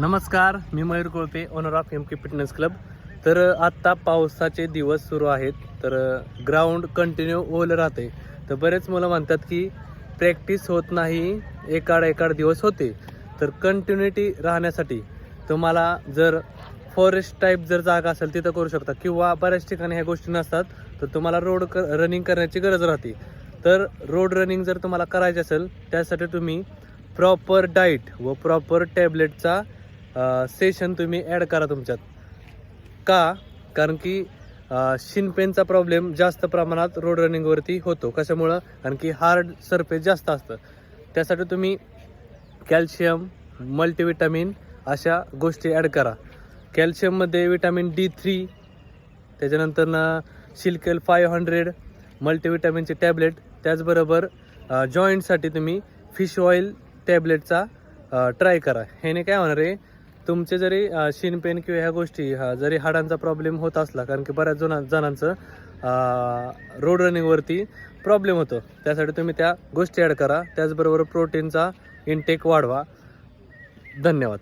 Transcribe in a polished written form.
नमस्कार, मी Mayur Kolpe, owner of M K fitness club. तर आत्ता पावसाचे दिवस सुरू आहेत, तर ग्राउंड कंटिन्यू ओलं राहते. तर बरेच मुलं म्हणतात की प्रॅक्टिस होत नाही, एकाड दिवस होते. तर कंटिन्युटी राहण्यासाठी तुम्हाला जर फॉरेस्ट टाईप जर जागा असेल तिथं करू शकता, किंवा बऱ्याच ठिकाणी ह्या गोष्टी नसतात, तर तुम्हाला रनिंग करण्याची गरज राहते. तर रोड रनिंग जर तुम्हाला करायची असेल त्यासाठी तुम्ही प्रॉपर डाईट व प्रॉपर टॅबलेटचा सेशन तुम्ही ॲड करा तुमच्यात. कारण की शिनपेनचा प्रॉब्लेम जास्त प्रमाणात रोड रनिंगवरती होतो. कशामुळं? कारण की हार्ड सरफेस जास्त असतं. त्यासाठी तुम्ही कॅल्शियम, मल्टीविटॅमिन अशा गोष्टी ॲड करा. कॅल्शियममध्ये विटॅमिन D3, त्याच्यानंतर शिल्केल 500, मल्टीविटॅमिनचे टॅबलेट. त्याचबरोबर जॉईंटसाठी तुम्ही फिश ऑइल टॅबलेटचा ट्राय करा. ह्याने काय होणार आहे, तुमचे जरी शिनपेन किंवा ह्या गोष्टी जरी हाडांचा प्रॉब्लेम होत असला, कारण की बऱ्याच जणांचं रोड रनिंगवरती प्रॉब्लेम होतो, त्यासाठी तुम्ही त्या गोष्टी ॲड करा. त्याचबरोबर प्रोटीनचा इनटेक वाढवा. धन्यवाद.